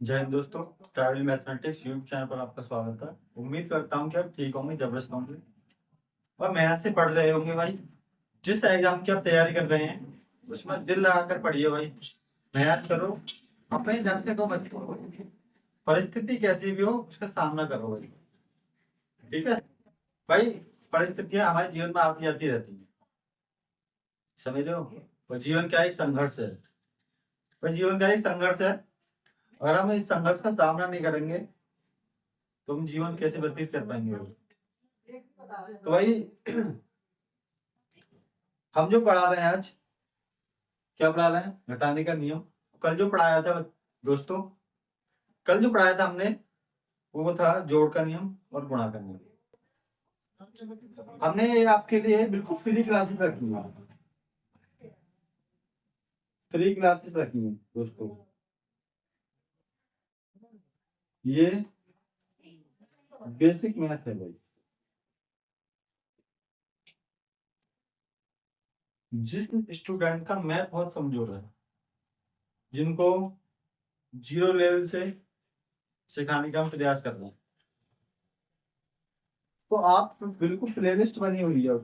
जय हिंद दोस्तों। Travel mathematics YouTube channel पर आपका स्वागत है। उम्मीद करता हूँ कि आप ठीक होंगे, जबरदस्त होंगे और मेहनत से पढ़ रहे होंगे भाई। जिस एग्जाम की आप तैयारी कर रहे हैं उसमें दिल लगाकर पढ़िए भाई। मेहनत करो, अपने ढंग से को मत करो। परिस्थिति कैसी भी हो उसका सामना करो भाई। ठीक है भाई। परिस्थितियां हमारे जीवन में आती जाती रहती हैं, समझ रहे हो। और जीवन क्या एक संघर्ष है। भाई जीवन का एक संघर्ष है। अगर हम इस संघर्ष का सामना नहीं करेंगे तो हम जीवन कैसे व्यतीत कर पाएंगे भाई? तो भाई हम जो पढ़ा रहे हैं आज, क्या पढ़ा रहे हैं? घटाने का नियम। कल जो पढ़ाया था दोस्तों, कल जो पढ़ाया था हमने वो था जोड़ का नियम और गुणा का नियम। हमने ये आपके लिए बिल्कुल फ्री क्लासेस रखी है। फ्री क्लासेस रखी है दोस्तों। ये बेसिक मैथ है भाई। जिस स्टूडेंट का मैथ बहुत कमजोर है, जिनको जीरो लेवल से सिखाने का हम प्रयास कर रहे हैं, तो आप बिल्कुल प्लेलिस्ट बनी हुई है।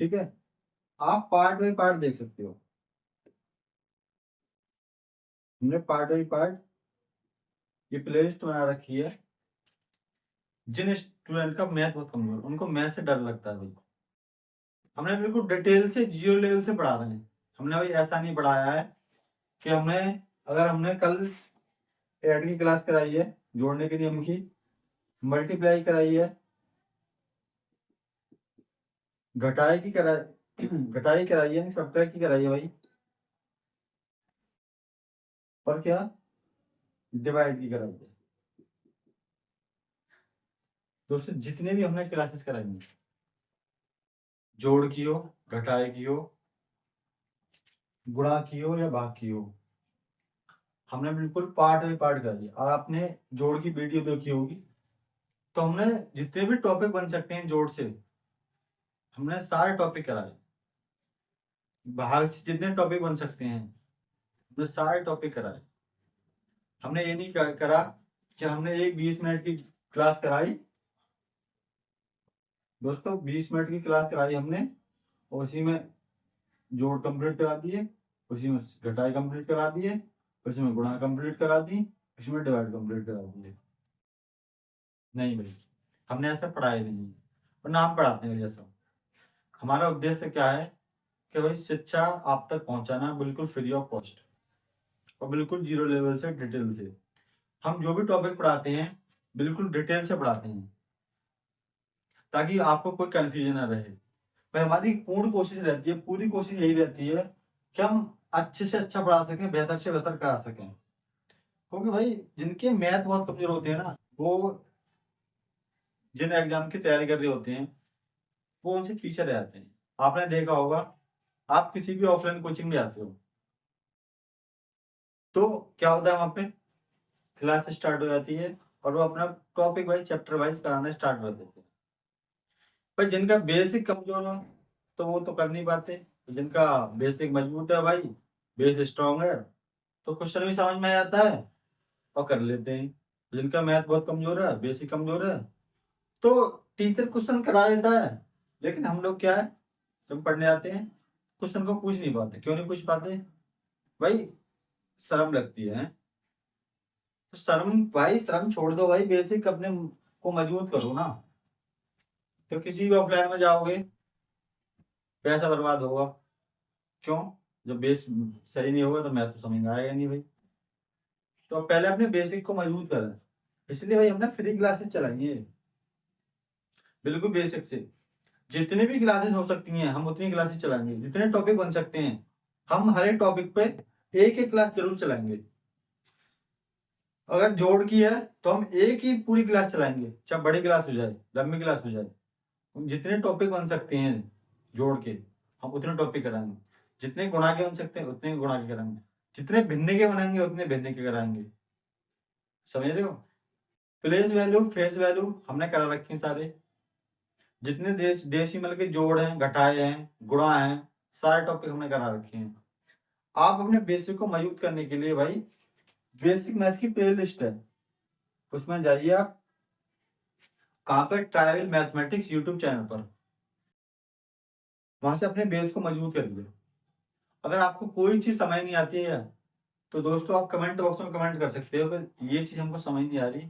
ठीक है, आप पार्ट बाई पार्ट देख सकते हो। हमने पार्ट बाई पार्ट ये प्लेलिस्ट बना रखी है। जिन स्टूडेंट का मैथ बहुत कमजोर, उनको मैथ से डर लगता है भाई, हमने बिल्कुल डिटेल से जीरो लेवल से पढ़ा रहे हैं। हमने भाई ऐसा नहीं पढ़ाया है कि हमने कल ऐड की क्लास कराई है, जोड़ने के नियम की, मल्टीप्लाई कराई है, घटाई की कराई घटाई कराई है, सब्ट्रैक्ट की कराई है भाई, और क्या डिवाइड की कराई है। दोस्तों जितने भी हमने क्लासेस कराई हैं, जोड़ की हो, घटाई की हो, गुणा की हो या भाग की हो, हमने बिल्कुल पार्ट बाई पार्ट कर दिया। और आपने जोड़ की वीडियो देखी होगी, तो हमने जितने भी टॉपिक बन सकते हैं जोड़ से, हमने सारे टॉपिक कराए। भाग से जितने टॉपिक बन सकते हैं हमने सारे टॉपिक कराए। हमने ये नहीं करा कि हमने एक 20 मिनट की क्लास कराई। दोस्तों 20 मिनट की क्लास कराई हमने, और उसी में जोड़ कंप्लीट करा दिए, उसी में घटाई कंप्लीट करा दिए, उसी में गुणा कंप्लीट करा दी, उसी में डिवाइड कंप्लीट करा दिए। नहीं भाई, हमने ऐसा पढ़ाया नहीं और ना हम पढ़ाते हैं जैसा। हमारा उद्देश्य क्या है कि भाई शिक्षा आप तक पहुंचाना बिल्कुल फ्री ऑफ कॉस्ट और बिल्कुल जीरो लेवल से, डिटेल से। हम जो भी टॉपिक पढ़ाते हैं बिल्कुल डिटेल से पढ़ाते हैं, ताकि आपको कोई कंफ्यूजन ना रहे। भाई हमारी पूर्ण कोशिश रहती है, पूरी कोशिश यही रहती है कि हम अच्छे से अच्छा पढ़ा सकें, बेहतर से बेहतर करा सकें। क्योंकि भाई जिनके मैथ बहुत कमजोर होते हैं ना, वो जिन एग्जाम की तैयारी कर रहे होते हैं वो उनसे पीछे रह जाते हैं। आपने देखा होगा, आप किसी भी ऑफलाइन कोचिंग में जाते हो तो क्या होता है, वहां पे क्लास स्टार्ट हो जाती है और वो अपना टॉपिक वाइज, चैप्टर वाइज कराना स्टार्ट कर देते हैं। भाई जिनका बेसिक कमजोर हो तो वो तो कर नहीं पाते। जिनका बेसिक मजबूत है भाई, बेस स्ट्रांग है, तो क्वेश्चन भी समझ में आ जाता है और कर लेते हैं। जिनका मैथ बहुत कमजोर है, बेसिक कमजोर है, तो टीचर क्वेश्चन करा देता है, लेकिन हम लोग क्या है, जब पढ़ने आते हैं क्वेश्चन को पूछ नहीं पाते। क्यों नहीं पूछ पाते भाई? शर्म लगती है। तो शर्म भाई, शर्म छोड़ दो भाई, बेसिक अपने को मजबूत करो ना। तो किसी भी ऑफलाइन में जाओगे पैसा बर्बाद होगा। क्यों? जब बेस सही नहीं होगा तो मैथ तो समझ में आएगा नहीं भाई। तो अब पहले अपने बेसिक को मजबूत करें, इसलिए भाई हमने फ्री क्लासेस चलाई है, बिल्कुल बेसिक से। जितनी भी क्लासेस हो सकती हैं हम उतनी क्लासेस चलाएंगे, जितने टॉपिक बन सकते हैं हम हर एक टॉपिक पे एक एक क्लास जरूर चलाएंगे। अगर जोड़ की है तो हम एक ही पूरी क्लास चलाएंगे, चाहे बड़ी क्लास हो जाए, लंबी क्लास हो जाए। हम जितने टॉपिक बन सकते हैं जोड़ के, हम उतने टॉपिक कराएंगे। जितने गुणा के बन सकते हैं उतने गुणा के कराएंगे, जितने भिन्न के बनाएंगे उतने भिन्न के कराएंगे। समझ रहे हो? प्लेस वैल्यू, फेस वैल्यू हमने करा रखे हैं सारे। जितने डेसिमल के जोड़ हैं, घटाए हैं, गुणा हैं, सारे टॉपिक हमने करा रखे हैं। आप अपने बेसिक को मजबूत करने के लिए भाई बेसिक मैथ की प्ले लिस्ट है, उसमें जाइए आप। कहाँ पे? ट्रायल मैथमेटिक्स यूट्यूब चैनल पर। वहां से अपने बेस को मजबूत करिए। अगर आपको कोई चीज समझ नहीं आती है तो दोस्तों आप कमेंट बॉक्स में कमेंट कर सकते हो कि ये चीज हमको समझ नहीं आ रही,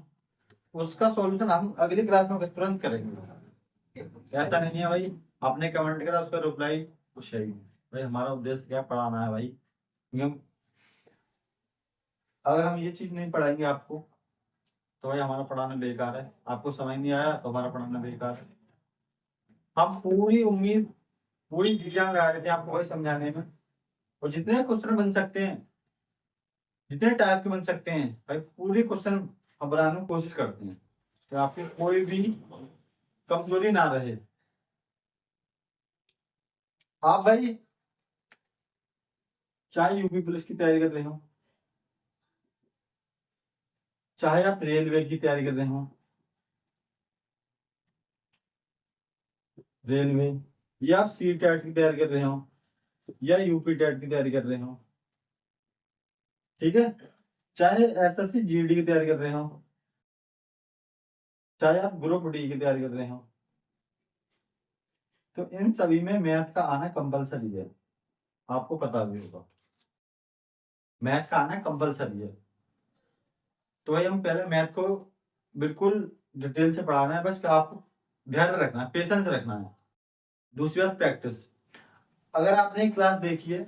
उसका सॉल्यूशन हम अगली क्लास में तुरंत करेंगे। ऐसा नहीं है भाई आपने कमेंट करा उसका रिप्लाई कुछ है ही नहीं। भाई हमारा उद्देश्य क्या, पढ़ाना है भाई। क्योंकि अगर हम ये चीज नहीं पढ़ाएंगे आपको तो भाई हमारा पढ़ाना बेकार है। आपको समझ नहीं आया तो हमारा पढ़ाना बेकार है। हम पूरी उम्मीद पूरी चीजें लगा रहे थे आपको भाई समझाने में, और जितने क्वेश्चन बन सकते हैं, जितने टाइप के बन सकते हैं भाई पूरे क्वेश्चन हम बनाने की कोशिश करते हैं कि आपकी कोई भी कमजोरी ना रहे। आप भाई चाहे यूपी पुलिस की तैयारी कर रहे हो, चाहे आप रेलवे की तैयारी कर रहे हो, रेलवे, या आप सी टेट की तैयारी कर रहे हो, या यूपी टेट की तैयारी कर रहे हो, ठीक है, चाहे एसएससी जीडी की तैयारी कर रहे हो, चाहे आप ग्रुप डी की तैयारी कर रहे हो, तो इन सभी में मैथ का आना कंपलसरी है। आपको पता भी होगा मैथ का आना कंपलसरी है। तो भाई हम पहले मैथ को बिल्कुल डिटेल से पढ़ाना है, बस आपको ध्यान रखना है, पेशेंस रखना है। दूसरी बात प्रैक्टिस। अगर आपने क्लास देखी है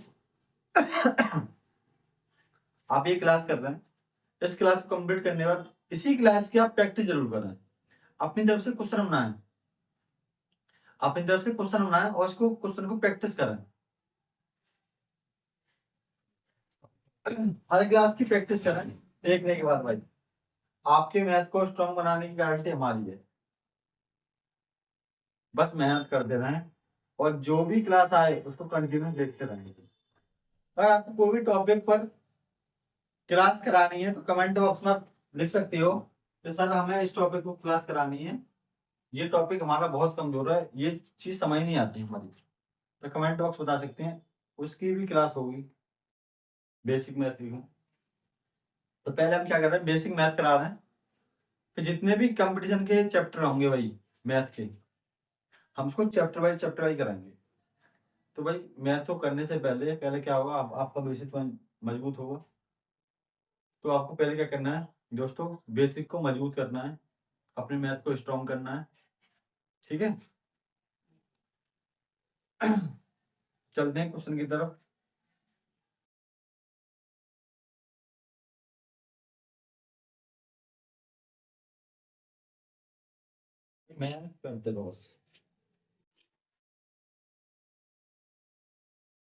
आप ये क्लास कर रहे हैं, इस क्लास को कंप्लीट करने के बाद इसी क्लास की आप प्रैक्टिस जरूर करें। अपनी तरफ से क्वेश्चन बनाएं, अपनी तरफ से क्वेश्चन बनाएं और इसको क्वेश्चन को प्रैक्टिस करें। हर क्लास की प्रैक्टिस करें देखने के बाद भाई आपके मैथ को स्ट्रॉन्ग बनाने की गारंटी हमारी है। बस मेहनत करते रहें और जो भी क्लास आए उसको कंटिन्यू देखते रहेंगे। अगर आपको कोई भी टॉपिक पर क्लास करानी है तो कमेंट बॉक्स में आप लिख सकते हो कि सर हमें इस टॉपिक को क्लास करानी है, ये टॉपिक हमारा बहुत कमजोर है, ये चीज समझ नहीं आती हमारी, तो कमेंट बॉक्स बता सकते हैं, उसकी भी क्लास होगी बेसिक मैथ की। तो पहले हम क्या कर रहे हैं, बेसिक मैथ करा रहे हैं, फिर जितने भी कंपटीशन के चैप्टर होंगे भाई मैथ के, हम उसको चैप्टर वाइज कराएंगे। तो भाई मैथ को करने से पहले पहले क्या होगा, आपका बेसिक मजबूत होगा। तो आपको पहले क्या करना है दोस्तों, बेसिक को मजबूत करना है, अपने मैथ को स्ट्रॉन्ग करना है, ठीक है। चलते हैं क्वेश्चन की तरफ। मैथ करते रहो बस।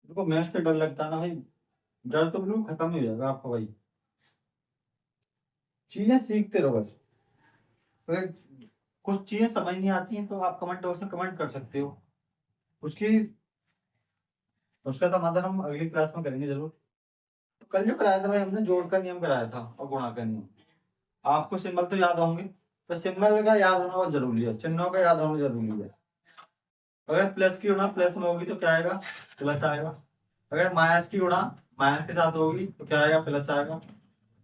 देखो मैथ से डर लगता है ना भाई, डर तो बिल्कुल खत्म ही हो जाएगा आपका भाई। चीजें सीखते रहो बस। अगर कुछ चीजें समझ नहीं आती हैं तो आप कमेंट बॉक्स में कमेंट कर सकते हो, उसकी उसका समाधान हम अगली क्लास में करेंगे जरूर। तो कल जो कराया था भाई हमने जोड़ का नियम कराया था और गुणा का नियम। आपको सिंबल तो याद होंगे, तो सिंबल का याद होना बहुत जरूरी है, चिन्हों का याद होना जरूरी है। अगर प्लस की गुणा प्लस में होगी तो क्या आएगा, प्लस आएगा। अगर माइनस की गुणा माइनस के साथ होगी तो क्या आएगा, प्लस आएगा।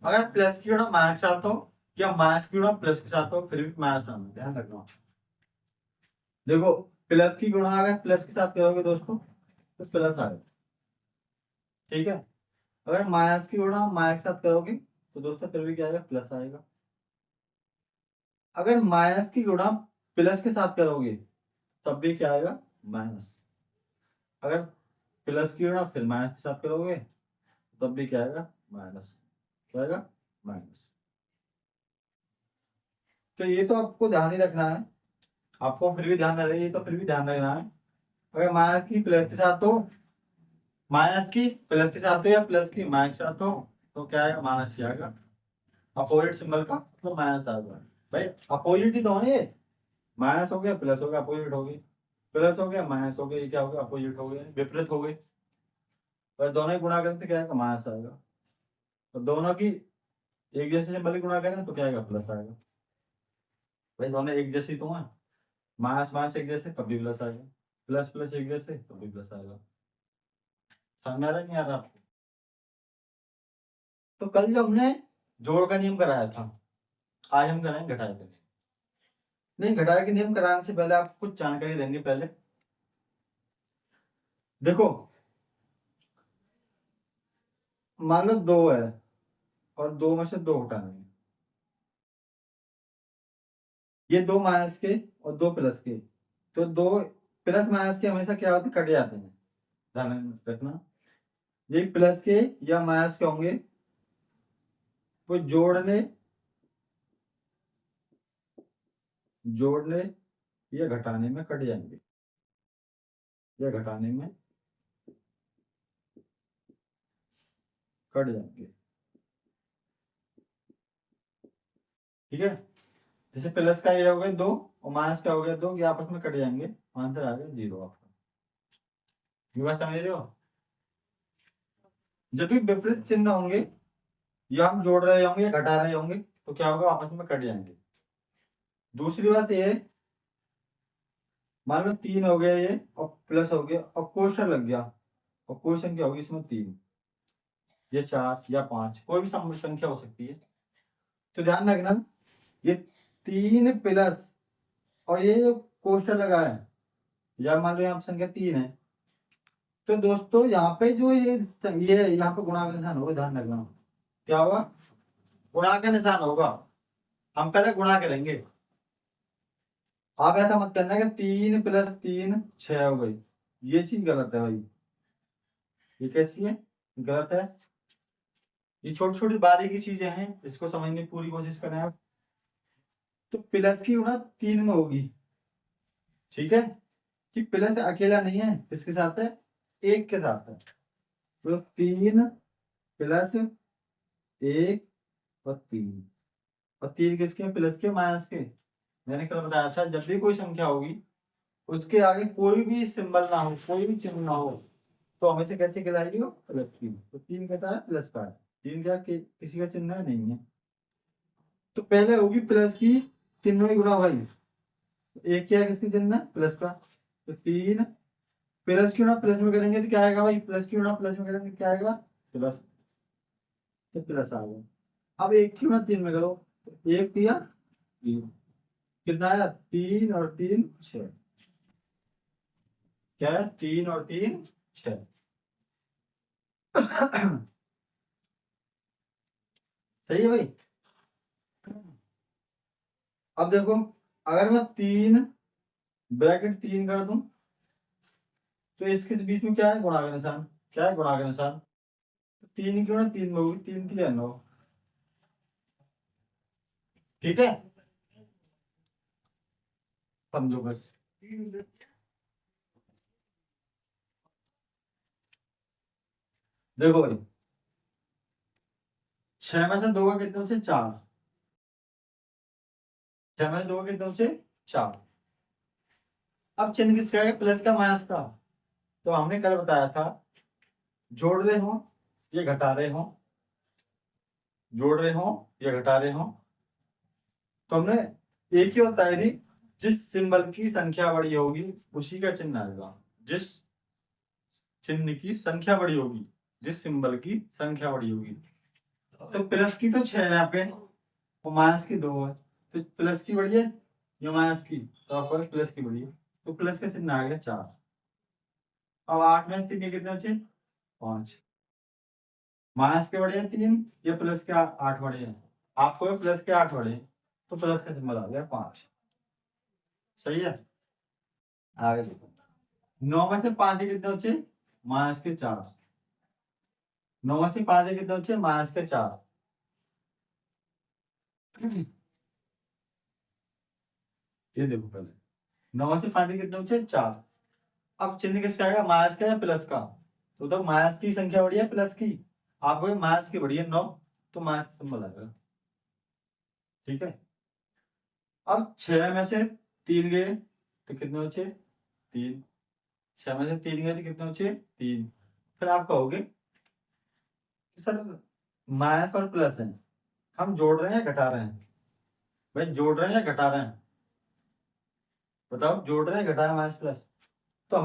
अगर प्लस की गुणा माइनस के साथ हो या माइनस की गुणा प्लस के साथ हो फिर भी माइनस आना, ध्यान रखना। देखो प्लस की गुणा अगर प्लस के साथ करोगे दोस्तों तो प्लस आएगा, ठीक है। अगर माइनस की गुणा माइनस के साथ करोगे तो दोस्तों फिर भी क्या आएगा, प्लस आएगा। अगर माइनस की गुणा प्लस के साथ करोगे तब भी क्या आएगा, माइनस। अगर प्लस की गुणा फिर माइनस के साथ करोगे तब भी क्या आएगा, माइनस। क्या आएगा, माइनस। तो ये तो आपको ध्यान ही रखना है, आपको फिर भी ध्यान रहे, ये तो फिर भी ध्यान रखना है। अगर माइनस की प्लस के साथ हो, माइनस की प्लस के साथ हो या प्लस की माइनस के साथ हो तो क्या आएगा, माइनस ही आएगा। अपोजिट सिंबल का तो माइनस आ जाएगा भाई, अपोजिट ही तो है ये। माइनस हो गया प्लस हो गया अपोजिट हो गई, प्लस हो गया माइनस हो गया, ये क्या हो गया, अपोजिट हो गया, विपरीत हो गई। और दोनों ही गुणा करें तो क्या आएगा, माइनस आएगा। तो दोनों की एक जैसे सिंबल की गुणा करें तो क्या आएगा, प्लस आएगा। भाई दोनों एक जैसी तो है, माइनस माइनस एक जैसे तब भी प्लस आएगा, प्लस प्लस एक जैसे तब भी प्लस आएगा। समझ में आ रहा है नहीं आ रहा आपको? तो कल जो हमने जोड़ का नियम कराया था, आज हम कराएंगे घटाए का नियम। नहीं, घटाए के नियम कराने से पहले आपको कुछ जानकारी देंगे। पहले देखो, मान लो 2 है और 2 में से 2 हटाना है। ये 2 माइनस के और 2 प्लस के, तो 2 प्लस माइनस के हमेशा क्या होते हैं, कट जाते हैं। ध्यान में रखना, ये प्लस के या माइनस के होंगे वो जोड़ने या घटाने में कट जाएंगे, या घटाने में कट जाएंगे। ठीक है, जैसे प्लस का ये हो गया 2 और माइनस का हो गया 2, ये आपस में कट जाएंगे, आंसर आ गया 0 आपका। ये बात समझ रहे हो? जब भी विपरीत चिन्ह होंगे, या हम जोड़ रहे होंगे या घटा रहे होंगे, तो क्या होगा, आपस में कट जाएंगे। दूसरी बात ये, मान लो 3 हो गया ये और प्लस हो गया और क्वेश्चन लग गया, और क्वेश्चन क्या होगी इसमें, 3 या 4 या 5, कोई भी संख्या हो सकती है। तो ध्यान रखना, ये 3 प्लस और ये जो क्वेश्चन लगा है, या मान लो यहाँ संख्या 3 है, तो दोस्तों यहाँ पे जो ये यहाँ पे गुणा का निशान होगा, ध्यान रखना। क्या होगा, गुणा का निशान होगा। हम पहले गुणा करेंगे। आप ऐसा मत करना कि 3 प्लस 3 6 हो गई, ये चीज गलत है भाई। ये कैसी है, गलत है। ये छोटी छोटी बारीकी चीजें हैं, इसको समझने की पूरी कोशिश करें आप। तो प्लस की गुणा 3 में होगी, ठीक है, कि प्लस अकेला नहीं है, किसके साथ है, 1 के साथ है। तो 3 प्लस 1 और 3, और 3 किसके, प्लस के माइनस के। मैंने कल बताया था, जब भी कोई संख्या होगी उसके आगे कोई भी सिंबल ना हो, कोई भी चिन्ह ना हो, तो हमेशा कैसे कहलाएगी वो, प्लस की। तो 3 कहता है प्लस का है, 3 क्या किसी का चिन्ह है, नहीं है। तो पहले होगी प्लस की चिन्ह में गुणा भाई, एक क्या है, किसकी चिन्ह है, प्लस का। तो 3 प्लस की गुणा प्लस में करेंगे तो क्या आएगा भाई, प्लस की गुणा प्लस में करेंगे क्या आएगा, प्लस। तो प्लस आ गया। अब 1 की गुणा 3 में करो, तो 1 दिया 3, कितना आया, 3 और 3 6। क्या है, 3 और 3 6। सही है भाई। अब देखो, अगर मैं 3 ब्रैकेट 3 कर दूं, तो इसके बीच में क्या है, गुणा का निशान। क्या है, गुणा का निशान। 3 क्यों ना 3 में होगी, 3 3 9। ठीक है, समझो बस। देखो भाई, 6 में से 2 का कितने बचे, 4। 6 में से 2 का कितने बचे, 4। अब चिन्ह किसका है, प्लस का माइनस का। तो हमने कल बताया था, जोड़ रहे हो ये घटा रहे हो, जोड़ रहे हो या घटा रहे हो, तो हमने एक ही बताई थी, जिस सिंबल की संख्या बड़ी होगी उसी का चिन्ह आएगा। जिस चिन्ह की संख्या बड़ी होगी, जिस सिंबल की संख्या बड़ी होगी। तो प्लस की तो 6 है यहाँ पे, और माइनस की 2 है, तो प्लस की बड़ी है या माइनस की, तो आपको प्लस की बड़ी है, तो प्लस का चिन्ह आ गया 4। अब 8 में से 3 कितने बचे, 5। माइनस के बड़े हैं 3 या प्लस के 8 बड़े हैं, आपको प्लस के 8 बड़े हैं, तो प्लस का सिंबल आ गया 5। सही है, आगे देखो। 9 में से 5 कितने बचे, माइनस के 4। 9 में से 5 कितने बचे, माइनस के 4। ये देखो पहले, 9 में से 5 कितने बचे, 4। अब चिन्ह किसका आएगा, माइनस का या प्लस का। तो माइनस की संख्या बड़ी है प्लस की, आपको माइनस की बड़ी है 9, तो माइनस का सिंबल आएगा। ठीक है, अब 6 में से 3 गए तो कितने बचे, 3। 6 में से 3 गए तो कितने बचे, 3। फिर आप कहोगे सर माइनस और प्लस है, हम जोड़ रहे हैं या घटा रहे हैं। भाई जोड़ रहे हैं या घटा रहे हैं, बताओ, जोड़ रहे हैं घटा रहे हैं, माइनस प्लस। तो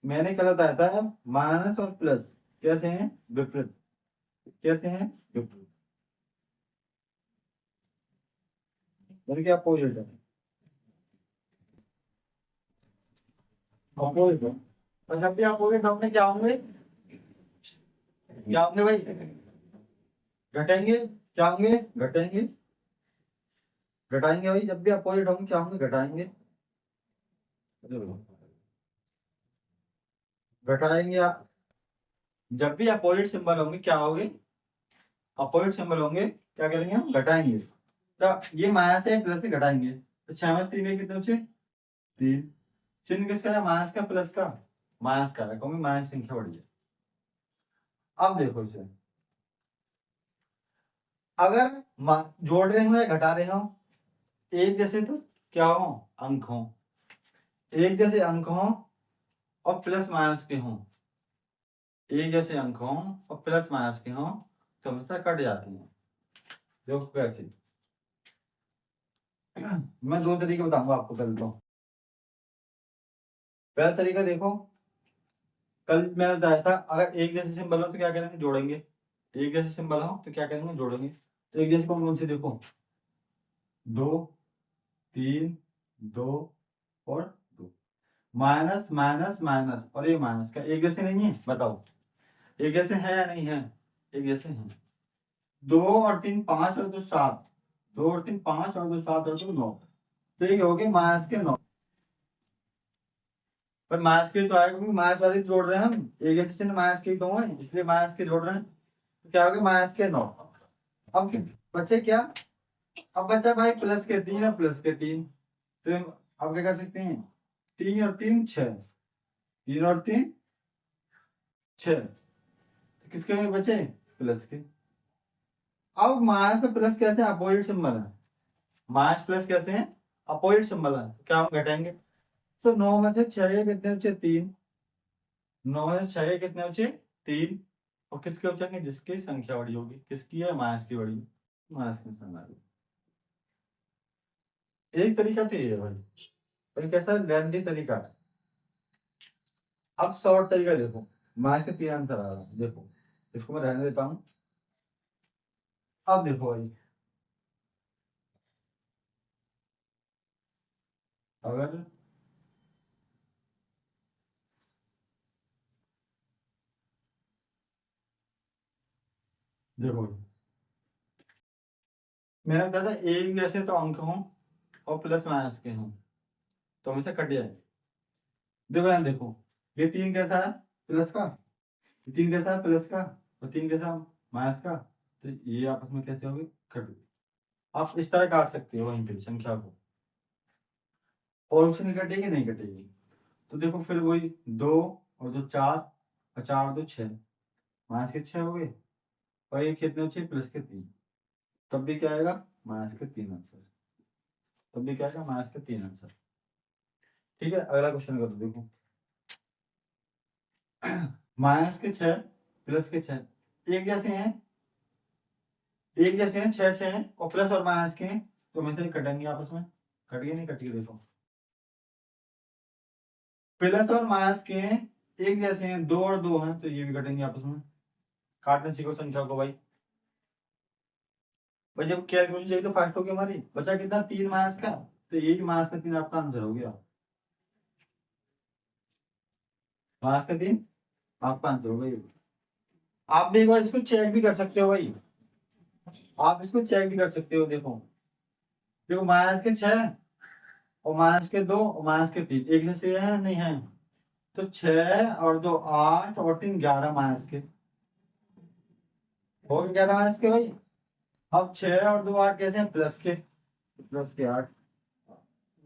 मैंने कल बताया था, माइनस और प्लस कैसे हैं, विपरीत। कैसे हैं, मतलब क्या अपोजिट है, अपोजिट है। और जब भी अपोजिट होंगे क्या होंगे, क्या होंगे भाई, घटेंगे, क्या होंगे, घटेंगे, घटाएंगे भाई। जब भी अपोजिट होंगे क्या होंगे, घटाएंगे, घटाएंगे आप। जब भी अपोजिट सिंबल होंगे क्या होंगे, अपोजिट सिंबल होंगे क्या करेंगे हम, घटाएंगे। तो ये माइनस है प्लस से घटाएंगे, तो 6 में 3 कितने बचे, 3। चिन्ह किसका है, माइनस का प्लस का, माइनस का है क्योंकि माइनस संख्या बढ़ी है। अब देखो इसे, अगर जोड़ रहे हो या घटा रहे हो, एक जैसे तो क्या हो, अंक हो, एक जैसे अंक हो और प्लस माइनस के हो, एक जैसे अंक हो और प्लस माइनस के हो तो हमेशा कट जाती हैं। देखो कैसे, मैं 2 तरीके बताऊंगा आपको कल। तो पहला तरीका देखो, कल मैंने बताया था अगर एक जैसे सिंबल हो तो क्या करेंगे, जोड़ेंगे। एक जैसे सिंबल हो तो क्या करेंगे, जोड़ेंगे। तो एक जैसे कौन कौन से देखो, 2, 3, 2 और 2, माइनस माइनस माइनस और ये माइनस का एक जैसे नहीं है, बताओ एक जैसे है या नहीं है, एक जैसे हैं। 2 और 3 5 और 2 7, 2 और 3 5 और 2 7 और 2 9, तो ये हो गए माइनस के 9। पर माइनस के तो आएगा क्योंकि माइनस वाले जोड़ रहे हैं हम, एक जैसे चिन्ह माइनस के दो है इसलिए माइनस के जोड़ रहे हैं, तो क्या हो गया माइनस के 9। अब बचे क्या, अब बचा भाई प्लस के 3 और प्लस के 3, तो हम अब क्या कर सकते हैं, 3 और 3 6, 3 और 3 6, तो किसके में बचे, प्लस के। अब माइनस और प्लस कैसे अपोजिट सिंबल है, माइनस प्लस कैसे हैं, अपोजिट सिंबल है, तो क्या हम घटाएंगे। तो 9 में से 6 कितने बचे, 3, 9 में से 6 कितने बचे, 3, और किसके बचेंगे, जिसकी संख्या बड़ी होगी, किसकी है, माइनस की बड़ी, माइनस की संख्या। एक तरीका तो ये है भाई, भाई कैसा लेंथी तरीका है। अब शॉर्ट तरीका देखो, माइनस के 3 आंसर आ रहा है, देखो इसको मैं रहने देता हूँ। अब देखो भाई, अगर देखो मैंने बताया था एक जैसे तो अंक हों और प्लस माइनस के हों तो हमेशा कट जाए। देखो यहाँ देखो, ये 3 कैसा है, प्लस का, ये 3 कैसा है, प्लस का, और 3 कैसा, माइनस का, तो ये आपस में कैसे होगी, कट गई। आप इस तरह काट सकते हो वहीं पे संख्या को, और उससे कटेगी नहीं कटेगी। तो देखो फिर वही 2 और 2 4 और 4 और 2 6, माइनस के 6 हो गए, और ये कितने बचे, प्लस के 3, तब भी क्या आएगा, माइनस के 3 आंसर, तब भी क्या आएगा, माइनस के 3 आंसर। ठीक है, अगला क्वेश्चन करो देखो, माइनस के 6 प्लस के 6 एक जैसे हैं, एक जैसे हैं, 6 6 हैं और प्लस और माइनस के हैं, तो हमेशा ही कटेंगे आपस में, कट गए नहीं कटेगी, देखो प्लस और माइनस के हैं, एक जैसे हैं, 2 और 2 हैं, तो ये भी कटेंगे आपस में। काटने सीखो संख्या को भाई। भाई जब कैलकुलेशन चाहिए तो फास्ट होगी हमारी, बचा कितना, 3 माइनस का, तो यही माइनस का 3 आपका आंसर हो गया, माइनस का 3 आपका आंसर हो गया। आप भी एक बार इसको चेक भी कर सकते हो भाई, आप इसको चेक भी कर सकते हो। देखो देखो माइनस के 6 और माइनस के 2 और माइनस के 3 एक जैसे है नहीं है, तो 6 और 2 8 और 3 11 माइनस के, हो गए 11 माइनस के भाई। अब 6 और 2 8 कैसे हैं, प्लस के, प्लस के 8,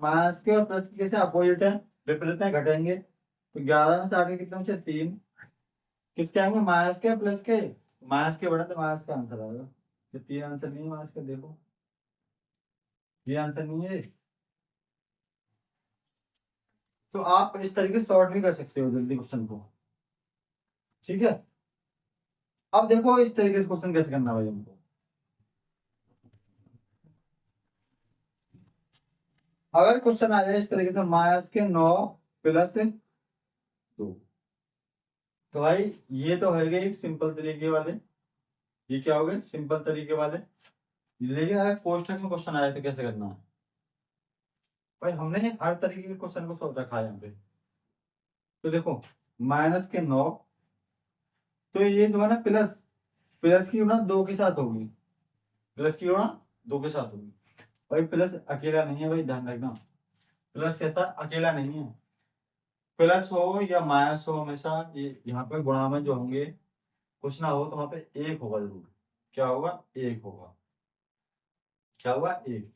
माइनस के और प्लस के कैसे अपोजिट है, विपरीत है, घटेंगे। तो 11 में से आगे कितने बचे, 3, किसके आएंगे, माइनस के प्लस के, माइनस के बड़ा तो माइनस का आंसर आएगा। तो 3 आंसर नहीं है माइनस का, देखो ये आंसर नहीं है। तो आप इस तरीके से सॉर्ट भी कर सकते हो जल्दी क्वेश्चन को। ठीक है, अब देखो इस तरीके से क्वेश्चन कैसे करना है भाई हमको। अगर क्वेश्चन आ जाए इस तरीके से, माइनस के 9 प्लस 2, तो भाई ये तो है गए एक सिंपल तरीके वाले, ये क्या हो गए सिंपल तरीके वाले। लेकिन अगर कोष्ठक में क्वेश्चन आया तो कैसे करना है भाई, हमने हर तरीके के क्वेश्चन को सोच रखा है यहाँ पे। तो देखो -9, तो ये जो है ना प्लस, प्लस की गुणा 2 के साथ होगी, प्लस की गुणा 2 के साथ होगी। भाई प्लस अकेला नहीं है भाई, ध्यान रखना, प्लस कैसा अकेला नहीं है। प्लस हो या माइनस हो, हमेशा ये यहाँ पे गुणा में जो होंगे कुछ ना हो तो वहां पे एक होगा जरूर। क्या होगा? एक होगा। क्या हुआ? एक।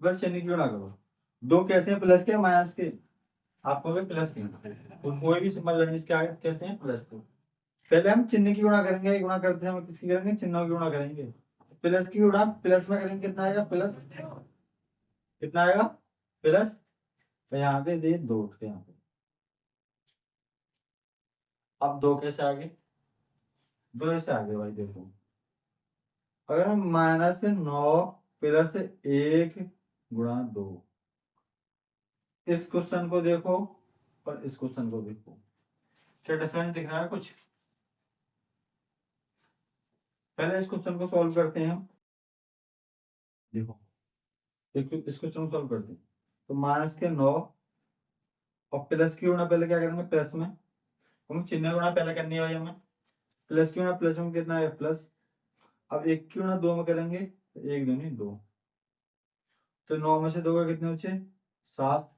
बस चिन्ह क्यों ना करो, दो कैसे हैं? प्लस के माइनस के? आपको भी प्लस के, तो कोई भी सिंबल लेंगे इसके आगे कैसे हैं? प्लस के। पहले हम चिन्ह की गुणा करेंगे, गुणा करते हैं हम किसकी करेंगे? चिन्हों की गुणा करेंगे। प्लस की गुणा प्लस में करेंगे, कितना आएगा? प्लस, कितना आएगा? प्लस, तो यहाँ पे दे दो उठते यहाँ पे। अब दो कैसे आगे? दो ऐसे आगे भाई देखो, अगर हम -9 प्लस 1 गुणा 2, इस क्वेश्चन को देखो और इस क्वेश्चन को देखो, क्या डिफरेंस दिख रहा है कुछ? पहले इस क्वेश्चन को सॉल्व करते हैं हम। देखो इस क्वेश्चन को सॉल्व करते हैं, तो -9 और प्लस की गुणा पहले क्या करेंगे? प्लस में, हम चिन्ह गुणा पहले करनी है भाई हमें। प्लस की गुणा प्लस में कितना है? प्लस। अब एक की गुणा 2 में करेंगे, तो एक दूनी 2, तो 9 में से 2 का कितने बचे? 7।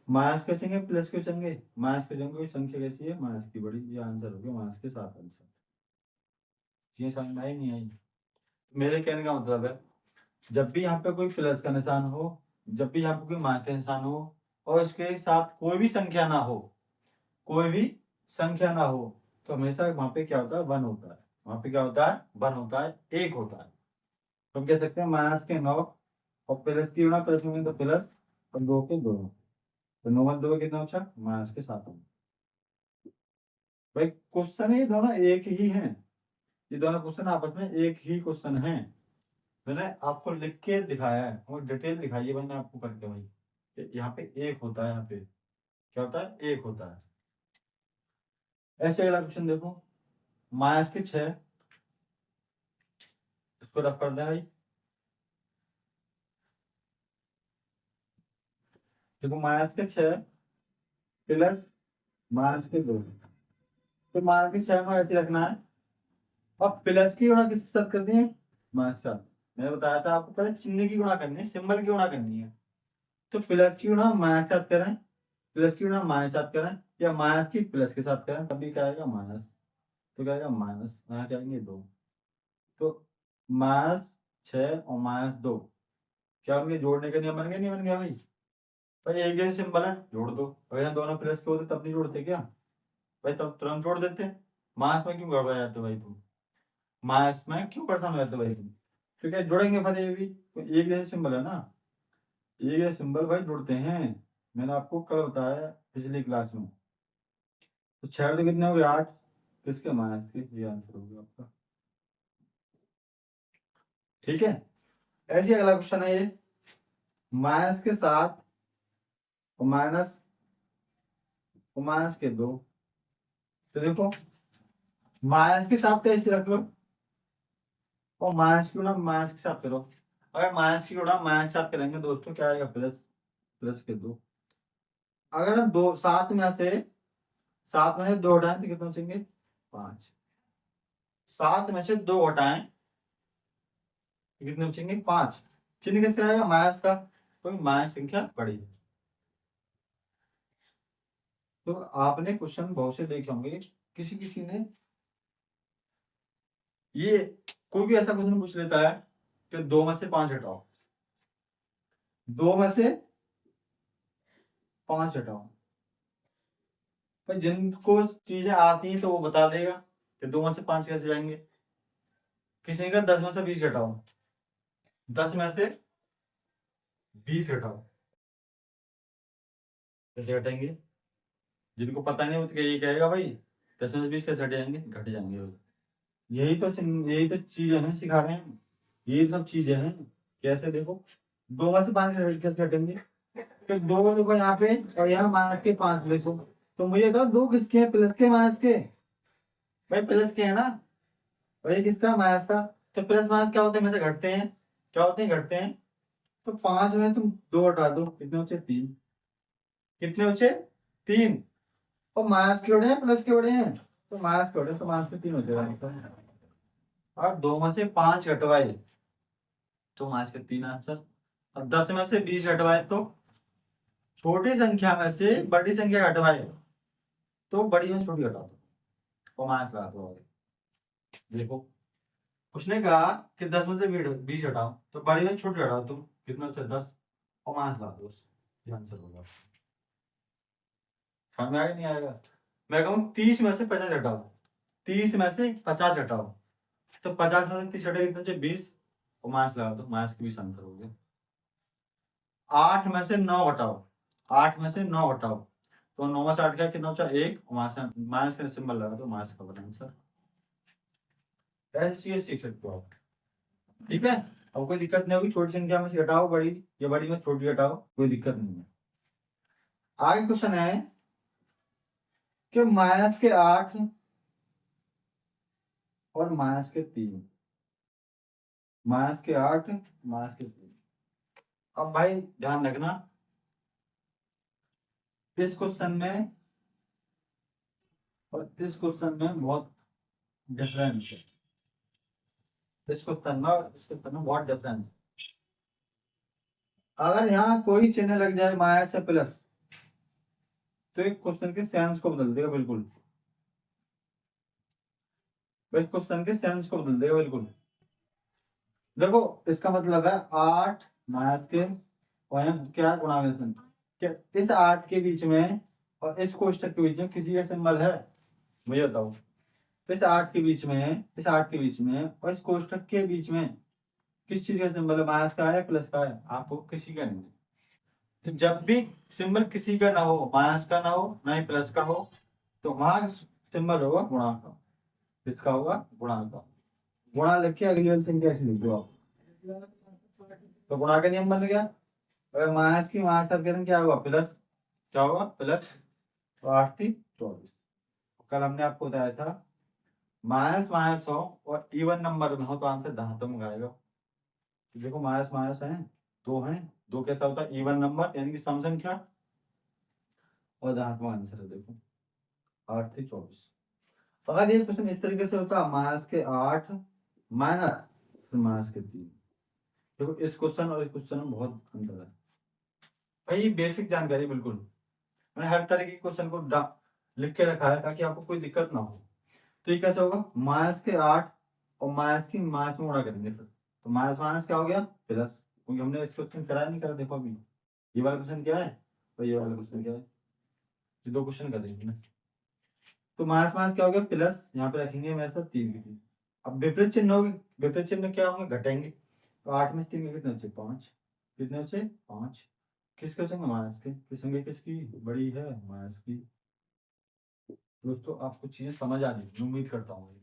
माइनस के बचेंगे प्लस के बचेंगे? माइनस के बचेंगे, संख्या कैसी है? माइनस की बड़ी, ये आंसर हो गया माइनस के 7 आंसर। ये समझ में आई नहीं आई? मेरे कहने का मतलब है, जब भी यहाँ पे कोई प्लस का निशान हो, जब भी यहाँ पे कोई माइनस का निशान हो और इसके साथ कोई भी संख्या ना हो, कोई भी संख्या ना हो, तो हमेशा वहां पे क्या होता है? 1 होता है। वहां पे क्या होता है? 1 होता है, 1 होता है। तो हम कह सकते हैं -9 और प्लस की गुणा प्लस में तो प्लस, और 2 के दोनों, तो 9 में 2 कितना बचा? -7। भाई क्वेश्चन ये दोनों एक ही हैं, ये दोनों क्वेश्चन आपस में एक ही क्वेश्चन है। मैंने आपको लिख के दिखाया है और डिटेल दिखाई है मैंने आपको करके भाई, कि यहाँ पे एक होता है, यहाँ पे क्या होता है? एक होता है। ऐसे अगला क्वेश्चन देखो, -6, इसको रफ कर दें भाई। देखो -6 प्लस -2, तो -6 को ऐसे रखना है, और प्लस की गुणा किसके साथ कर दिए? -7। मैंने बताया था आपको, पहले चिन्ह की गुणा करनी है, सिंबल की गुणा करनी है। तो प्लस की गुणा -7 करें, प्लस की गुणा -7 करें, या माइनस की प्लस के साथ करें, तभी क्या आएगा? माइनस। तो क्या आएगा? माइनस, यहाँ क्या आएंगे? 2। तो -6 और -2 क्या होंगे? जोड़ने के नियम बन गए? नहीं बन गया भाई? भाई एक जैसे सिंबल है, जोड़ दो। अगर यहाँ दोनों प्लस के होते तब नहीं जोड़ते क्या भाई? तब तुरंत जोड़ देते। मास में क्यों गड़बड़ा जाते भाई तुम? मास में क्यों परेशान हो जाते भाई तुम? तो क्या जोड़ेंगे फिर? ये भी तो एक जैसे सिंबल है ना, एक जैसे सिंबल भाई जुड़ते हैं। मैंने आपको कल बताया पिछली क्लास में। तो 6 तो कितने हो गए? 8। किसके? माइनस के। ये आंसर हो गया आपका। ठीक है। ऐसे अगला क्वेश्चन है ये, माइनस के 7 और माइनस के 2। तो देखो माइनस के 7 तो ऐसे रख लो, और माइनस की गुणा माइनस के साथ करो। अगर माइनस की गुणा माइनस के साथ करेंगे दोस्तों, क्या आएगा? प्लस, प्लस के 2। अगर हम 7 में से 2 हटाएं तो कितना बचेंगे? 5। 7 में से 2 हटाएं तो कितने बचेंगे? 5। चिन्ह कैसे आएगा? माइनस का, कोई माइनस संख्या बड़ी है। तो आपने क्वेश्चन बहुत से देखे होंगे, किसी किसी ने ये, कोई भी ऐसा क्वेश्चन पूछ लेता है कि 2 में से 5 हटाओ, 2 में से 5 हटाओ। पर जिनको चीजें आती हैं तो वो बता देगा कि 2 में से 5 कैसे जाएंगे। किसी ने कहा 10 में से 20 घटाओ, 10 में से 20 घटाओ, कैसे घटेंगे? जिनको पता नहीं वो तो ये कहेगा भाई 10 में से 20 कैसे घट जाएंगे? घट जाएंगे भाई। यही तो चीजें हैं, सिखा रहे हैं, यही सब चीजें हैं। कैसे? देखो 2 में से 5 कैसे घटेंगे? तो 2 देखो यहाँ पे, और यहाँ माइनस के 5 देखो, तो मुझे बताओ 2 किसके हैं? प्लस के माइनस के? भाई प्लस के है ना, और ये किसका, माइनस का। तो प्लस माइनस क्या होते हैं, में से घटते हैं, क्या होते हैं, घटते हैं। तो 5 में तुम 2 हटा दो, कितने बचे, 3। कितने बचे, 3। और माइनस के बड़े हैं प्लस के बड़े हैं, तो माइनस के बड़े, तो माइनस के 3 हो जाएगा आंसर। और 2 में से 5 घटवाए तो माइनस के 3 आंसर। और 10 में से 20 घटवाए तो छोटी संख्या में से बड़ी संख्या घटवाए तो बड़ी में छोटी घटा दो और माइनस लगा दो आगे। देखो उसने कहा कि 10 में से 20 हटाओ तो बड़ी में छोटी हटाओ तुम, कितना बचा, 10 और माइनस लगा दो, ये आंसर होगा। समझ में आएगा नहीं आएगा। मैं कहूँ 30 में से 50 हटाओ, 30 में से 50 हटाओ तो 50 में से 30 हटेगा, कितना बचे, 20 और माइनस लगा दो, माइनस के 20 आंसर हो गया। 8 में से 9 हटाओ, 8 में से 9 हटाओ तो 9 में से 8 गया, कितना बचा, 1 और माइनस का सिंबल लगा दो, माइनस का बना आंसर। ऐसी चीजें सीख सकते हो आप, ठीक है। अब कोई दिक्कत नहीं होगी, छोटी संख्या में से घटाओ बड़ी, या बड़ी में छोटी घटाओ, कोई दिक्कत नहीं है। आगे क्वेश्चन है कि माइनस के 8 और माइनस के 3, माइनस के 8 माइनस के 3। अब भाई ध्यान रखना, इस क्वेश्चन में और इस क्वेश्चन में बहुत डिफरेंस है। इस क्वेश्चन में और इस क्वेश्चन में बहुत डिफरेंस। अगर यहाँ कोई चिन्ह लग जाए माइनस या प्लस तो एक क्वेश्चन के सेंस को बदल देगा बिल्कुल, क्वेश्चन के सेंस को बदल देगा बिल्कुल। देखो इसका मतलब है 8 माइनस के और यहाँ क्या गुणा में से, क्या इस 8 के बीच में और इस कोष्टक के बीच में किसी का सिंबल है, मुझे बताओ। इस 8 के बीच में, इस 8 के बीच में और इस कोष्टक के बीच में किस चीज का सिंबल है, माइनस का है प्लस का है, आपको किसी का नहीं है। तो जब भी सिंबल किसी का ना हो, माइनस का ना हो ना ही प्लस का हो, तो वहां सिंबल होगा गुणा का। किसका होगा, गुणा का। गुणा लिख के अगली वाली संख्या ऐसे लिख दो आप, तो गुणा का नियम बन गया। अगर माइनस की माइनस साथ करें क्या होगा, प्लस, क्या होगा, प्लस। तो 8 थी 24। कल हमने आपको बताया था माइनस माइनस हो और इवन नंबर में हो तो आंसर धनात्मक आएगा। तो देखो माइनस माइनस है, 2 है, 2 कैसा होता है, इवन नंबर यानी कि सम संख्या, और धनात्मक आंसर है देखो 8 थी 24। अगर ये क्वेश्चन इस तरीके से होता माइनस के 8 माइनस फिर माइनस के 3, देखो इस क्वेश्चन और इस क्वेश्चन में बहुत अंतर है भाई। ये बेसिक जानकारी बिल्कुल, मैंने हर तरह के क्वेश्चन को लिख के रखा है ताकि आपको कोई दिक्कत ना हो। तो ये कैसे होगा, माइनस के 8 और माइनस की माइनस में गुणा करेंगे फिर, तो माइनस माइनस क्या हो गया, प्लस, क्योंकि हमने इस क्वेश्चन कराया नहीं करा। देखो अभी ये वाला क्वेश्चन क्या है और ये वाला क्वेश्चन क्या है, ये 2 क्वेश्चन कर देंगे ना। तो माइनस माइनस क्या हो गया, प्लस, यहाँ पे रखेंगे हमारे साथ 3 की 3। अब विपरीत चिन्ह होगी, विपरीत चिन्ह क्या होंगे, घटेंगे। तो 8 में से 3 कितने बचे, 5। कितने बचे, 5। किसके बचेंगे, माइनस के। किस संख्या किसकी बड़ी है, माइनस की। दोस्तों आपको चीजें समझ आ रही, उम्मीद करता हूँ,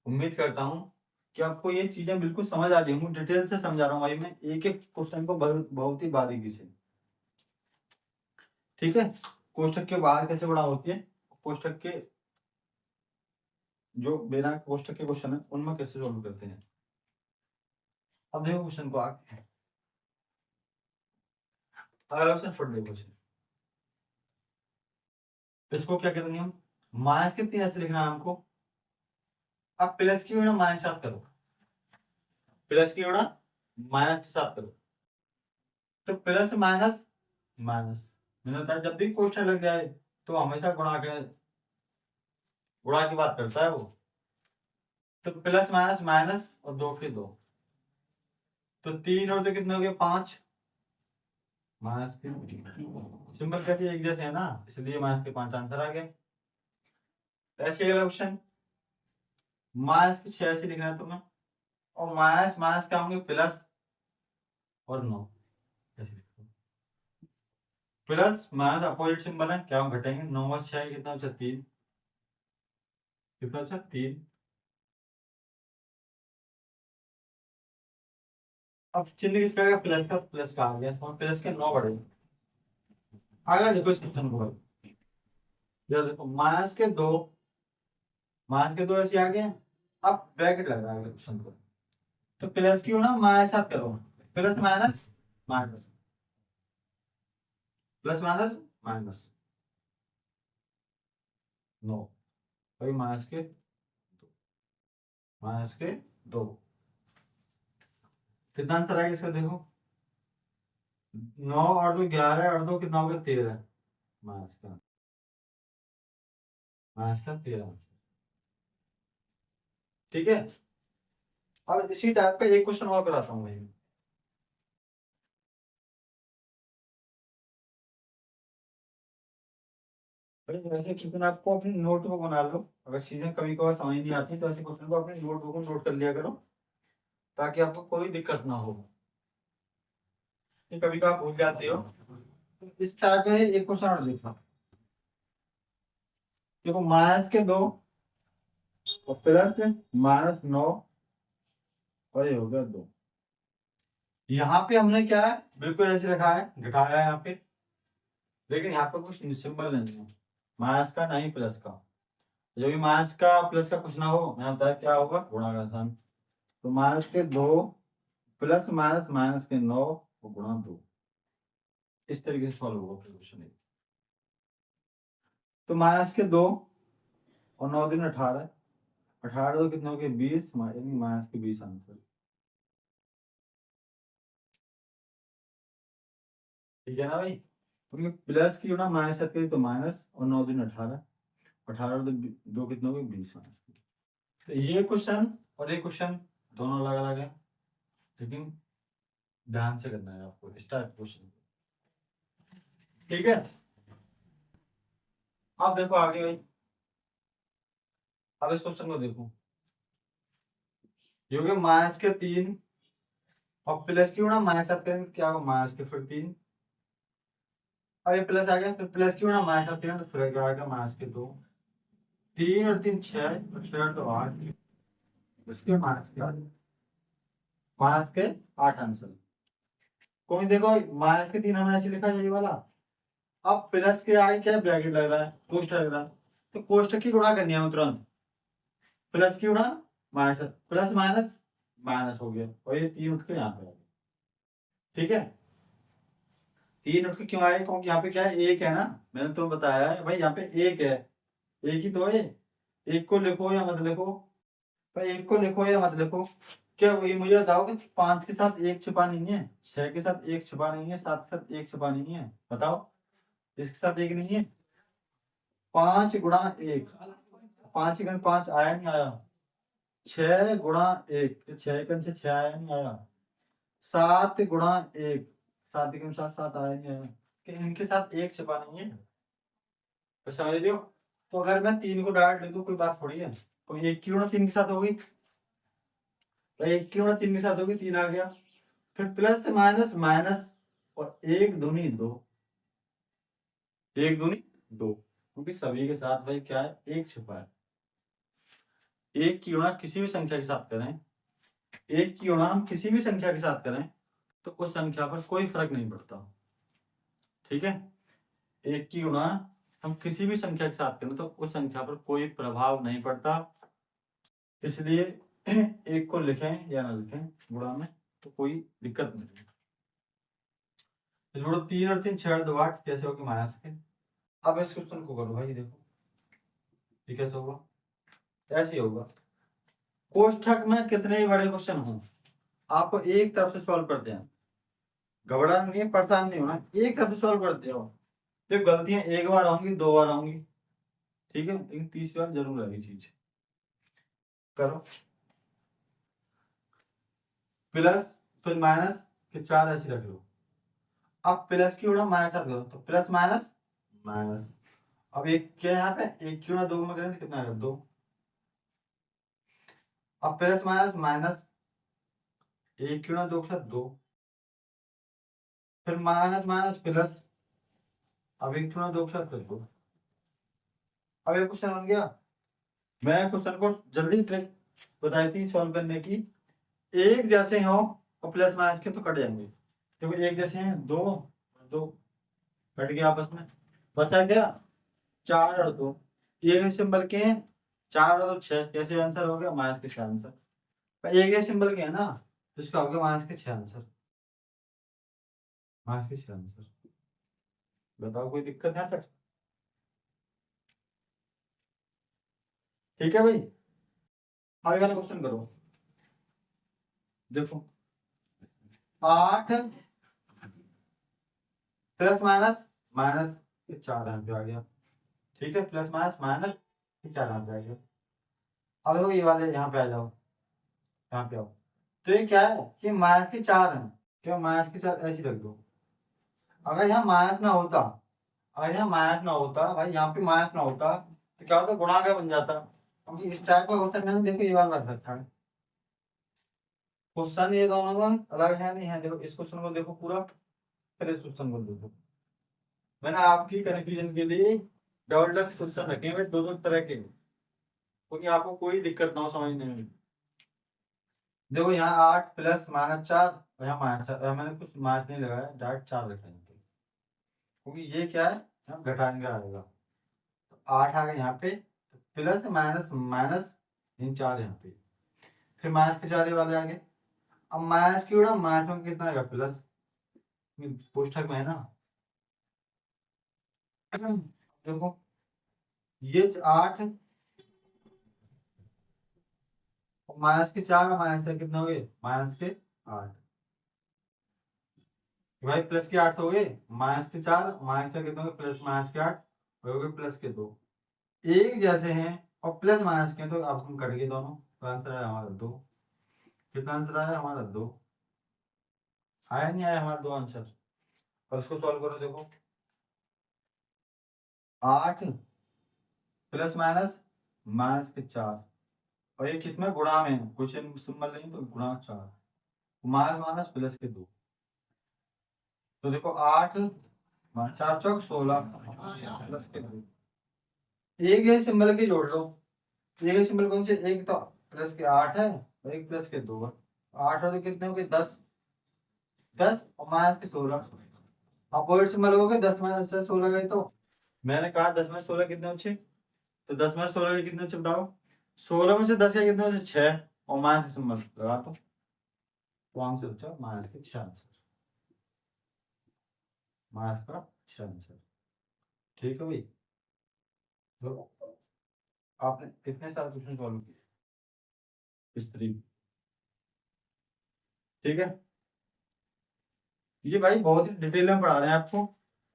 उम्मीद करता हूँ कि आपको ये चीजें बिल्कुल समझ आ रही होंगी। डिटेल से समझा रहा हूँ भाई मैं, एक एक क्वेश्चन को बहुत बहुत ही बारीकी से, ठीक है। कोष्टक के बाहर कैसे बड़ा होती है, कोष्टक के जो बिना कोष्टक के क्वेश्चन है उनमें कैसे सॉल्व करते हैं। अब देखो क्वेश्चन को आगे, अगला क्वेश्चन फट देखो क्वेश्चन, इसको क्या कहते हैं हम, माइनस के 3 ऐसे लिखना है हमको। अब प्लस की गुणा माइनस साथ करो, प्लस की गुणा माइनस के साथ करो, तो प्लस माइनस माइनस, मैंने बताया जब भी क्वेश्चन लग जाए तो हमेशा गुणा की बात करता है वो। तो प्लस माइनस माइनस और 2 के 2, तो 3 और 2 कितने हो गए, 5। माइनस के सिंबल काफी एक जैसे है ना, इसलिए माइनस के 5 आंसर आ गए। ऐसे अगला क्वेश्चन, माइनस के 6 ऐसे लिखना है तुम्हें, और माइनस माइनस क्या होंगे, प्लस और 9। प्लस माइनस अपोजिट सिंबल है, क्या हम घटेंगे, 9 और 6 कितना बचा, 3। कितना बचा, 3। अब चिन्ह किसका आ गया, प्लस का, प्लस का आ गया और प्लस के 9 बढ़े। अगला देखो इस क्वेश्चन को, यार देखो माइनस के 2 माइनस के 2 ऐसे आ गए। अब ब्रैकेट लगा है क्वेश्चन को, तो प्लस क्यू ना माइनस साथ करो, plus minus minus, plus minus minus, no भाई माइनस के 2 कितना आंसर आएगा इसका देखो, 9 और 2 11 और 2 कितना हो गया 13, माइनस का 13 आंसर। ठीक है, अब इसी टाइप का एक क्वेश्चन और कराता हूँ भाई। ऐसे क्वेश्चन आपको अपनी नोटबुक बना लो, अगर चीजें कभी कभार समझ नहीं आती तो ऐसे क्वेश्चन को अपनी नोटबुक में नोट कर लिया करो, ताकि आपको कोई दिक्कत ना हो, कि कभी कभार भूल जाते हो। तो इस टाइप का एक क्वेश्चन और देखो, देखो माइनस के 2 और प्लस -9 और ये हो गया 2। यहाँ पे हमने क्या है बिल्कुल ऐसे रखा है, घटाया है यहाँ पे, लेकिन यहाँ पे कुछ सिंबल नहीं है माइनस का नहीं प्लस का। जब भी माइनस का प्लस का कुछ ना हो, यहाँ होता है क्या होगा गुणा का निशान, तो माइनस के 2 प्लस माइनस माइनस के 9 और गुणा 2, इस तरीके से सॉल्व होगा क्वेश्चन। तो माइनस के 2 और 9 दिन 18, 18 तो कितना हो गया 20, यानी माइनस के 20 आंसर। ठीक है ना भाई, क्योंकि प्लस की ना माइनस करी तो माइनस, और 9 दिन 18, 18 तो 2 कितना हो गया 20 माइनस। तो ये क्वेश्चन और ये क्वेश्चन दोनों अलग अलग है, लेकिन ध्यान से करना है आपको इस टाइप क्वेश्चन। ठीक है, अब देखो आगे भाई, अब इस क्वेश्चन को देखो, ये हो गया माइनस के 3 और प्लस क्यू ना माइनस साथ करेंगे क्या होगा माइनस के फिर 3, अब ये प्लस आ गया, फिर प्लस क्यू ना माइनस साथ करेंगे तो फिर क्या आएगा माइनस के 2, 3 और 3 6 और 6 तो 8, इसके माइनस के 8 आंसर। कोई देखो माइनस के 3 हमने ऐसे लिखा है ये वाला, अब प्लस के आगे क्या ब्रैकेट लग रहा है, कोष्ठक लग रहा है, तो कोष्ठक की गुणा करनी है तुरंत, प्लस की गुणा माइनस, प्लस माइनस माइनस हो गया, और ये 3 उठ के यहाँ पे आ गया। ठीक है, 3 उठ के क्यों आए, क्योंकि यहाँ पे क्या है एक है ना, मैंने तुम्हें बताया है भाई यहाँ पे एक है, एक ही तो है, एक को लिखो या मत लिखो भाई, एक को लिखो या मत लिखो, क्या ये मुझे बताओ कि 5 के साथ एक छुपा नहीं है, 6 के साथ एक छुपा नहीं है, 7 के साथ एक छुपा नहीं है, बताओ इसके साथ एक नहीं है, 5 गुणा 1, 5 गुणा 5 आया नहीं आया, 6 गुणा 1 तो 6 से 6 आया नहीं आया, 7 गुणा 1 7 के साथ 7 आया नहीं आया, कि इनके साथ एक छुपा नहीं है, तो समझ रहे हो। तो अगर मैं 3 को डायरेक्ट ले दूं कोई बात थोड़ी है, तो 1 की गुणा 3 के साथ होगी, तो 1 की गुणा 3 के साथ होगी 3 आ गया, फिर प्लस माइनस माइनस, और 1 दूनी 2, 1 दूनी 2, क्योंकि सभी के साथ भाई क्या है एक छुपा है। एक की गुणा किसी भी संख्या के साथ करें, एक की गुणा हम किसी भी संख्या के साथ करें तो उस संख्या पर कोई फर्क नहीं पड़ता। ठीक है, एक की गुणा हम किसी भी संख्या के साथ करें तो उस संख्या पर कोई प्रभाव नहीं पड़ता, इसलिए एक को लिखें या ना लिखें गुणा में तो कोई दिक्कत नहीं। तो जोड़ो 3 और 3 6 और 2 8, कैसे होगी माइनस के। अब इस क्वेश्चन को करो भाई, देखो ये कैसे होगा, ऐसे ही होगा। कोष्ठक में कितने ही बड़े क्वेश्चन हो, आपको एक तरफ से सॉल्व करते हैं, घबराना नहीं है, परेशान नहीं होना, एक तरफ से सॉल्व करते हो, तो गलतियां एक बार आऊंगी 2 बार आऊंगी, ठीक है, लेकिन तीसरी बार जरूर आएगी चीज। करो प्लस फिर माइनस फिर 4 ऐसे रख लो, अब प्लस की गुणा माइनस साथ करो तो प्लस माइनस माइनस, अब एक क्या है यहाँ पे, एक की गुणा 2 में करें तो कितना आएगा 2, अब प्लस माइनस माइनस, एक की गुणा 2 के साथ 2, फिर माइनस माइनस प्लस, अब एक की गुणा 2 के साथ कर दो। अब ये क्वेश्चन बन गया। मैं क्वेश्चन को जल्दी ट्रिक बताई थी सॉल्व करने की, एक जैसे हो और प्लस माइनस के तो कट जाएंगे, क्योंकि एक जैसे हैं 2 2 कट गया आपस में, बचा क्या 4 और 2, ये सिंबल के हैं 4 और 6 कैसे आंसर हो गया? माइनस के 6 आंसर। भाई एक ही सिंबल के है ना, तो इसका हो गया माइनस के 6 आंसर। माइनस के 6 आंसर। बताओ कोई दिक्कत है तक? ठीक है भाई, आगे वाला क्वेश्चन करो। देखो 8 प्लस माइनस माइनस के 4 यहाँ पे आ गया। ठीक है, प्लस माइनस माइनस के 4 यहाँ पे आ गया। अब देखो ये वाले यहाँ पे आ जाओ, यहाँ पे आओ। तो ये क्या है कि माइनस के 4 है, क्यों माइनस के 4 ऐसे रख दो। अगर यहाँ माइनस ना होता, अगर यहाँ माइनस ना होता भाई, यहाँ पे माइनस ना होता तो क्या होता? गुणा का बन जाता। क्योंकि इस टाइप का क्वेश्चन मैंने देखो ये वाला रख रखा है। क्वेश्चन ये दोनों में अलग है नहीं है। देखो इस क्वेश्चन को देखो पूरा, फिर इस क्वेश्चन को देखो। मैंने आपकी कन्फ्यूजन के लिए डबल डबल क्वेश्चन रखे हैं दो दो तरह के, क्योंकि आपको कोई दिक्कत ना हो समझने में। देखो यहाँ 8 प्लस माइनस 4 और यहाँ माइनस 4, मैंने कुछ माइनस नहीं लगाया, डायरेक्ट 4 रखा है, क्योंकि ये क्या है, यहाँ घटाएंगे आएगा। तो 8 आ गया यहाँ पे, प्लस माइनस माइनस इन 4 यहाँ पे, फिर माइनस के 4 वाले आ गए। अब माइनस की उड़ा माइनस में कितना आएगा? प्लस, पुस्तक में है ना। देखो ये 8 माइनस के 4 माइनस से कितना हो गए? माइनस के 8। भाई प्लस के 8 हो गए, माइनस के 4 माइनस से कितना हो गए? प्लस माइनस के 8 हो गए, प्लस के 2। एक जैसे हैं और प्लस माइनस के, तो अब हम कट गए दोनों, तो आंसर आया हमारा 2। कितना आंसर आया हमारा? 2 आया, नहीं आया हमारा 2 आंसर। और इसको सॉल्व करो। देखो 8 प्लस माइनस माइनस के 4, और ये किसमें? गुणा में, कुछ सिंबल नहीं तो गुणा 4, माइनस माइनस प्लस के 2। तो देखो 8 4 चौक 16 प्लस के 2। एक है सिंबल के जोड़ लो। एक है सिंबल कौन से? एक तो प्लस के 8 है और एक प्लस के 2 है। 8 और 2 कितने हो गए? 10। 10 और माइनस के 16। अपोजिट सिंबल हो गए, 10 माइनस से 16 गए। तो मैंने कहा 10 में 16 कितने बचे? तो 10 में 16 के कितने बचे बताओ? 16 में से 10 के कितने बचे? 6, और माइनस के सिंबल लगा दो, तो आंसर बचा माइनस के 6 आंसर। माइनस का 6 आंसर। ठीक है भाई, तो आपने कितने सारे क्वेश्चन सॉल्व किए इस तरीके? ठीक है, ये भाई बहुत ही डिटेल में पढ़ा रहे हैं आपको,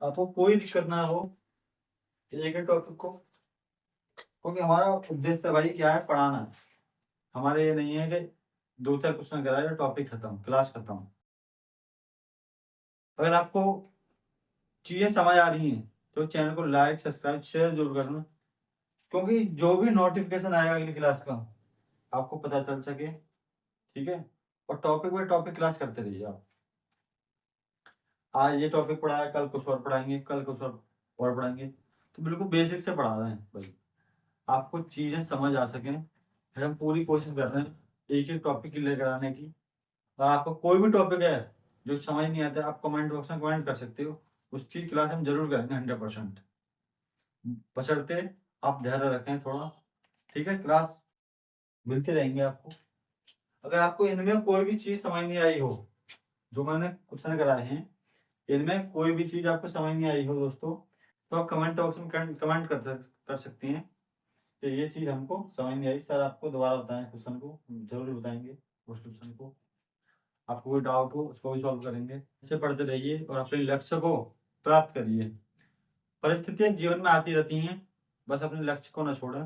आपको कोई दिक्कत ना हो एक एक टॉपिक को, क्योंकि हमारा उद्देश्य भाई क्या है? पढ़ाना है। हमारे ये नहीं है कि 2-4 क्वेश्चन कराए और टॉपिक खत्म, क्लास खत्म। अगर आपको चीजें समझ आ रही हैं तो चैनल को लाइक सब्सक्राइब शेयर जरूर करना, क्योंकि जो भी नोटिफिकेशन आएगा अगली क्लास का आपको पता चल सके। ठीक है, और टॉपिक बाय टॉपिक क्लास करते रहिए आप। आज ये टॉपिक पढ़ाया, कल कुछ और पढ़ाएंगे, कल कुछ और पढ़ाएंगे। तो बिल्कुल बेसिक से पढ़ा रहे हैं भाई, आपको चीजें समझ आ सकें। हम पूरी कोशिश कर रहे हैं एक एक टॉपिक क्लियर कराने की। और आपको कोई भी टॉपिक है जो समझ नहीं आता, आप कमेंट बॉक्स में कमेंट कर सकते हो, उसकी क्लास हम जरूर करेंगे 100%। बशर्ते आप धैर्य रखें थोड़ा। ठीक है, क्लास मिलते रहेंगे आपको। अगर आपको इनमें कोई भी चीज समझ नहीं आई हो, जो मैंने क्वेश्चन कराए हैं, इनमें कोई भी चीज आपको समझ नहीं आई हो दोस्तों, तो आप कमेंट बॉक्स में कमेंट कर सकती हैं कि ये चीज हमको समझ नहीं आई सर, आपको दोबारा बताएं क्वेश्चन को, जरूर बताएंगे उस क्वेश्चन को। आपको कोई डाउट हो उसको भी सॉल्व करेंगे। इसे पढ़ते रहिए और अपने लक्ष्य को प्राप्त करिए। परिस्थितियां जीवन में आती रहती हैं, बस अपने लक्ष्य को ना छोड़ें।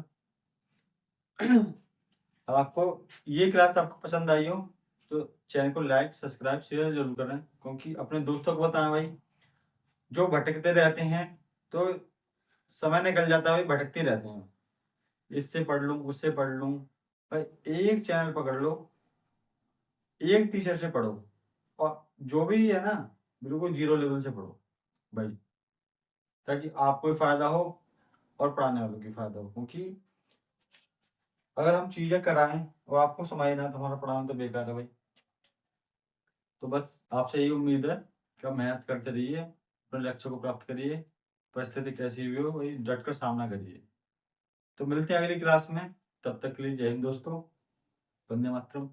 अब आपको ये क्लास आपको पसंद आई हो तो चैनल को लाइक सब्सक्राइब शेयर जरूर करें, क्योंकि अपने दोस्तों को बताएं भाई, जो भटकते रहते हैं। तो समय निकल जाता है भाई, भटकते रहते हैं, इससे पढ़ लूँ उससे पढ़ लूँ। भाई एक चैनल पकड़ लो, एक टीचर से पढ़ो, और जो भी है ना बिल्कुल जीरो लेवल से पढ़ो भाई, ताकि आपको भी फायदा हो और पढ़ाने वालों की फायदा हो। क्योंकि अगर हम चीजें कराएं और आपको समझ ना तो हमारा पढ़ाना तो बेकार है भाई। तो बस आपसे यही उम्मीद है कि आप मेहनत करते रहिए, अपने लक्ष्य को प्राप्त करिए, परिस्थिति कैसी भी हो वही डट कर सामना करिए। तो मिलते हैं अगली क्लास में। तब तक के लिए जय हिंद दोस्तों, वंदे मातरम।